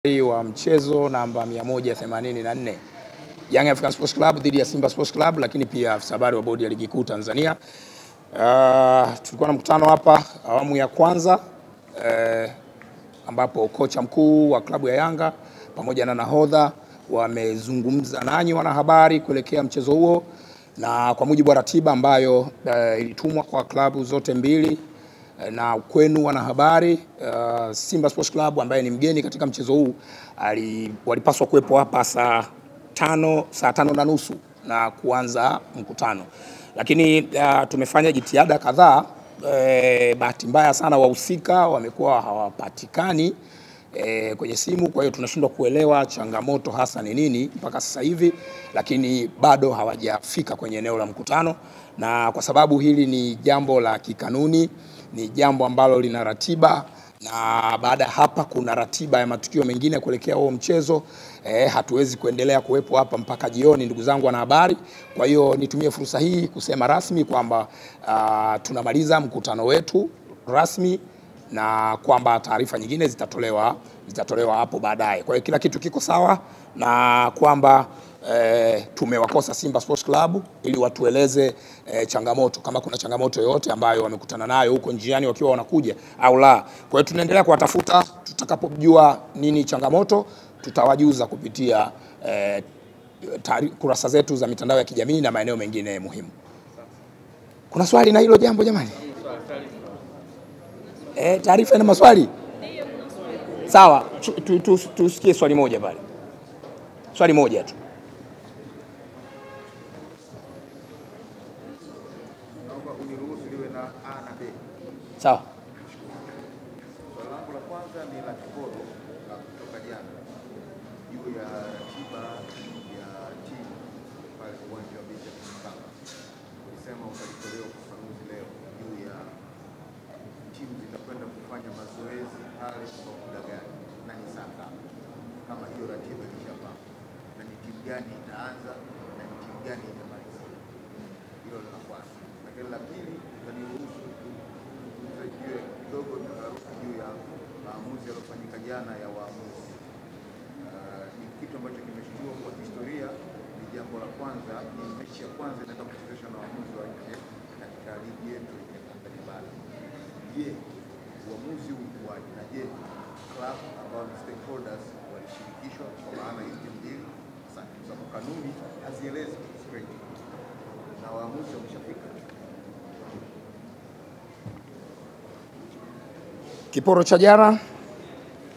Wa mchezo namba 184 Young African Sports Club dhidi ya Simba Sports Club, lakini pia afisa habari wa bodi ya ligi kuu Tanzania. Tulikuwa na mkutano hapa awamu ya kwanza ambapo kocha mkuu wa klabu ya Yanga pamoja na nahodha wamezungumza nanyi wanahabari kuelekea mchezo huo, na kwa mujibu wa ratiba ambayo ilitumwa kwa klabu zote mbili na kwenu wanahabari, Simba Sports Club ambaye ni mgeni katika mchezo huu walipaswa kuwepo hapa saa 5:30 na kuanza mkutano, lakini tumefanya jitihada kadhaa. Bahati mbaya sana wahusika wamekuwa hawapatikani kwenye simu, kwa hiyo tunashindwa kuelewa changamoto hasa ni nini mpaka sasa hivi, lakini bado hawajafika kwenye eneo la mkutano. Na kwa sababu hili ni jambo la kikanuni, ni jambo ambalo lina ratiba, na baada ya hapa kuna ratiba ya matukio mengine kuelekea huo mchezo, hatuwezi kuendelea kuwepo hapa mpaka jioni, ndugu zangu wanahabari. Kwa hiyo nitumie fursa hii kusema rasmi kwamba tunamaliza mkutano wetu rasmi, na kwamba taarifa nyingine zitatolewa hapo baadaye. Kwa hiyo kila kitu kiko sawa, na kwamba tumewakosa Simba Sports Club ili watueleze changamoto, kama kuna changamoto yoyote ambayo wamekutana nayo huko njiani wakiwa wanakuja au la. Kwa hiyo tunaendelea kuwatafuta, tutakapojua nini changamoto tutawajuza kupitia kurasa zetu za mitandao ya kijamii na maeneo mengine muhimu. Kuna swali na hilo jambo jamani? Taarifa ina maswali? Sawa, tusikie swali moja pale. Swali moja tu. Naomba uniruhusu liwe na A na B. Sawa. Swali langu la kwanza ni la kiporo kutoka jana juu ya ratiba ya timu pale uwanja wa Benjamin Mkapa. Ulisema utalitolewa ufafanuzi leo juu ya timu zitakwenda kufanya mazoezi pale kwa muda gani na ni saa ngapi, kama hiyo ratiba ilishapangwa, na ni timu gani itaanza na ni timu gani itamaliza. Hilo la kwanza. Lakini la pili, utaniruhusu tujue kidogo juu ya maamuzi yaliyofanyika jana ya waamuzi. Ni kitu ambacho kimeshtua kwa historia. Ni jambo la kwanza, ni mechi ya kwanza inaenda kuchezeshwa na waamuzi wa nje katika ligi yetu ya Tanzania Bara. Je, uamuzi ulikuwaje? Na je, club ambao ni stakeholders walishirikishwa kwa maana hizi timu mbili? Sasa kwa sababu kanuni hazielezi straight na waamuzi wameshafika. Kiporo cha jana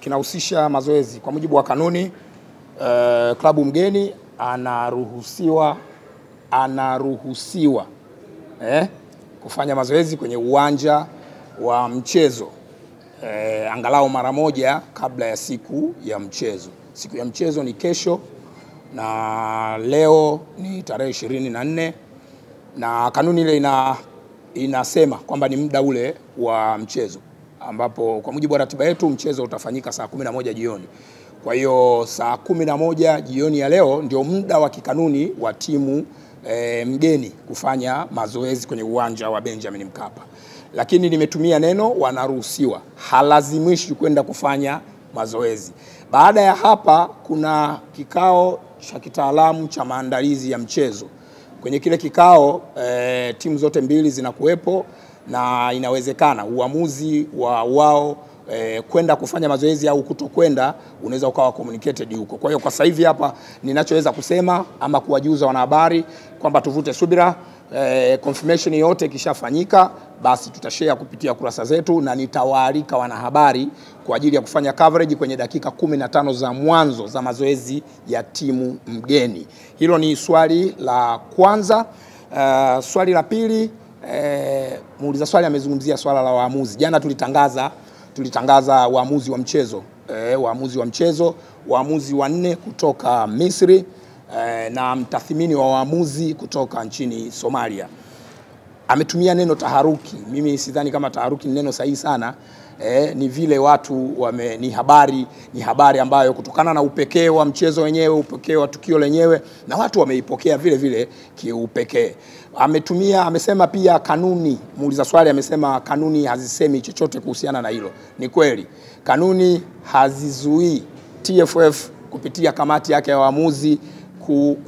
kinahusisha mazoezi. Kwa mujibu wa kanuni, klabu mgeni anaruhusiwa kufanya mazoezi kwenye uwanja wa mchezo angalau mara moja kabla ya siku ya mchezo. Siku ya mchezo ni kesho, na leo ni tarehe 24, na kanuni ile inasema kwamba ni muda ule wa mchezo, ambapo kwa mujibu wa ratiba yetu mchezo utafanyika saa 11 jioni. Kwa hiyo saa 11 jioni ya leo ndio muda wa kikanuni wa timu mgeni kufanya mazoezi kwenye uwanja wa Benjamin Mkapa. Lakini nimetumia neno wanaruhusiwa, halazimishi kwenda kufanya mazoezi. Baada ya hapa kuna kikao cha kitaalamu cha maandalizi ya mchezo. Kwenye kile kikao timu zote mbili zinakuwepo, na inawezekana uamuzi wa wao kwenda kufanya mazoezi au kutokwenda unaweza ukawa communicated huko. Kwa hiyo kwa sasa hivi hapa ninachoweza kusema ama kuwajuza wanahabari kwamba tuvute subira. Confirmation yote ikishafanyika basi tutashare kupitia kurasa zetu, na nitawaalika wanahabari kwa ajili ya kufanya coverage kwenye dakika 15 za mwanzo za mazoezi ya timu mgeni. Hilo ni swali la kwanza. Swali la pili, muuliza swali amezungumzia swala la waamuzi. Jana tulitangaza waamuzi wa mchezo, waamuzi wanne kutoka Misri na mtathmini wa waamuzi kutoka nchini Somalia. Ametumia neno taharuki. Mimi sidhani kama taharuki ni neno sahihi sana. Ni vile watu ni habari ambayo kutokana na upekee wa mchezo wenyewe, upekee wa tukio lenyewe, na watu wameipokea vile vile kiupekee. Amesema pia kanuni, muuliza swali amesema kanuni hazisemi chochote kuhusiana na hilo. Ni kweli, kanuni hazizuii TFF kupitia kamati yake ya waamuzi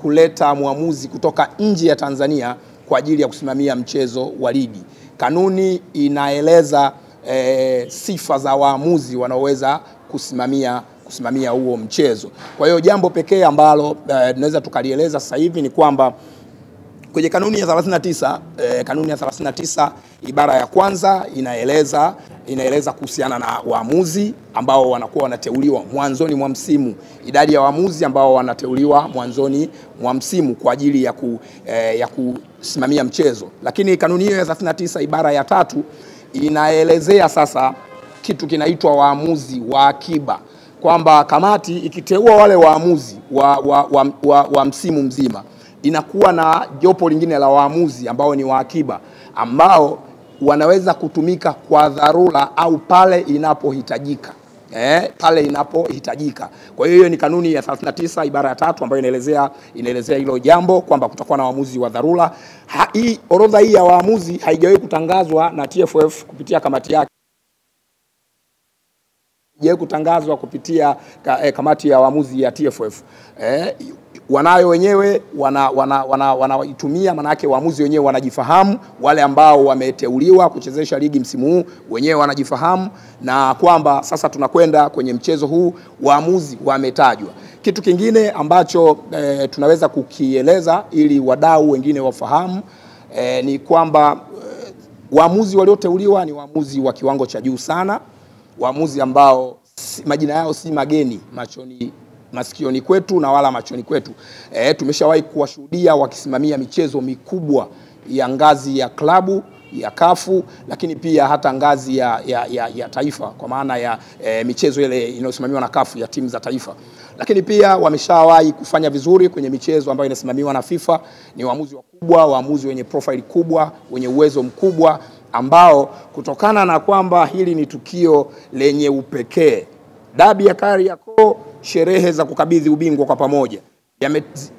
kuleta muamuzi kutoka nje ya Tanzania kwa ajili ya kusimamia mchezo wa ligi. Kanuni inaeleza sifa za waamuzi wanaoweza kusimamia huo mchezo. Kwa hiyo jambo pekee ambalo tunaweza tukalieleza sasa hivi ni kwamba kwenye kanuni ya 39 ibara ya kwanza inaeleza kuhusiana na waamuzi ambao wanakuwa wanateuliwa mwanzoni mwa msimu, idadi ya waamuzi ambao wanateuliwa mwanzoni mwa msimu kwa ajili ya kusimamia mchezo. Lakini kanuni hiyo ya 39 ibara ya 3 inaelezea sasa kitu kinaitwa waamuzi wa akiba, kwamba kamati ikiteua wale waamuzi wa msimu mzima, inakuwa na jopo lingine la waamuzi ambao ni wa akiba, ambao wanaweza kutumika kwa dharura au pale inapohitajika. Pale inapohitajika. Kwa hiyo ni kanuni ya 39 ibara ya 3 ambayo inaelezea hilo jambo, kwamba kutakuwa na waamuzi wa dharura. Hii orodha hii ya waamuzi haijawahi kutangazwa na TFF kupitia kamati yake. Haijawahi kutangazwa kupitia kamati ya waamuzi ya TFF. Wanayo wenyewe wanaitumia, maana yake waamuzi wenyewe wanajifahamu, wale ambao wameteuliwa kuchezesha ligi msimu huu wenyewe wanajifahamu, na kwamba sasa tunakwenda kwenye mchezo huu waamuzi wametajwa. Kitu kingine ambacho tunaweza kukieleza ili wadau wengine wafahamu ni kwamba waamuzi walioteuliwa ni waamuzi wa kiwango cha juu sana, waamuzi ambao majina yao si mageni masikioni kwetu na wala machoni kwetu. Tumeshawahi kuwashuhudia wakisimamia michezo mikubwa ya ngazi ya klabu ya kafu, lakini pia hata ngazi ya taifa, kwa maana ya michezo ile inayosimamiwa na kafu ya timu za taifa. Lakini pia wameshawahi kufanya vizuri kwenye michezo ambayo inasimamiwa na FIFA. Ni waamuzi wakubwa, waamuzi wenye profile kubwa, wenye uwezo mkubwa, ambao kutokana na kwamba hili ni tukio lenye upekee, dabi ya Kariakoo, sherehe za kukabidhi ubingwa kwa pamoja,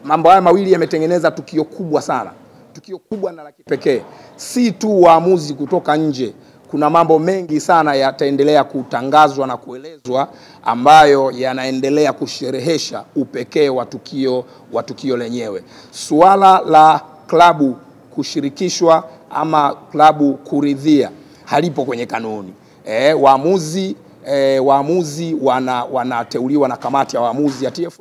mambo haya mawili yametengeneza tukio kubwa sana, tukio kubwa na la kipekee. Si tu waamuzi kutoka nje, kuna mambo mengi sana yataendelea kutangazwa na kuelezwa ambayo yanaendelea kusherehesha upekee wa tukio lenyewe. Suala la klabu kushirikishwa ama klabu kuridhia halipo kwenye kanuni. Waamuzi wanateuliwa na kamati ya waamuzi ya TFF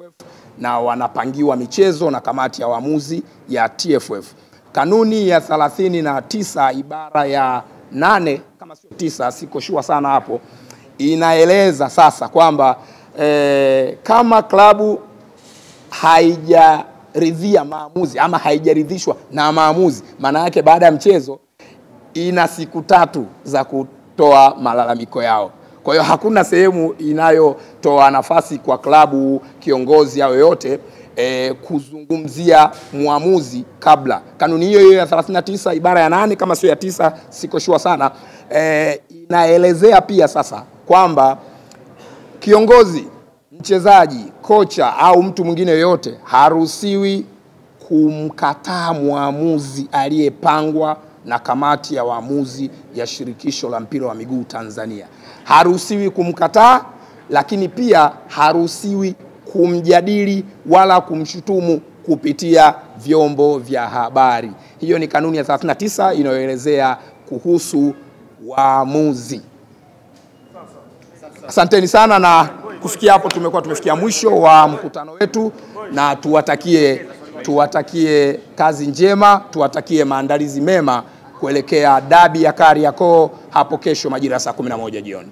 na wanapangiwa michezo na kamati ya waamuzi ya TFF. Kanuni ya 39 ibara ya 8 kama sio 9, siko sure sana hapo, inaeleza sasa kwamba kama klabu haijaridhia maamuzi ama haijaridhishwa na maamuzi, maana yake baada ya mchezo ina siku 3 za kutoa malalamiko yao. Kwa hiyo hakuna sehemu inayotoa nafasi kwa klabu, kiongozi au yoyote kuzungumzia muamuzi kabla. Kanuni hiyo ya 39 ibara ya 8 kama sio ya 9, siko sure sana, inaelezea pia sasa kwamba kiongozi, mchezaji, kocha au mtu mwingine yoyote haruhusiwi kumkataa muamuzi aliyepangwa na kamati ya waamuzi ya shirikisho la mpira wa miguu Tanzania. Haruhusiwi kumkataa, lakini pia haruhusiwi kumjadili wala kumshutumu kupitia vyombo vya habari. Hiyo ni kanuni ya 39 inayoelezea kuhusu waamuzi. Asanteni sana, na kufikia hapo tumefikia mwisho wa mkutano wetu, na tuwatakie kazi njema, tuwatakie maandalizi mema kuelekea dabi ya Kariakoo hapo kesho majira saa 11 jioni.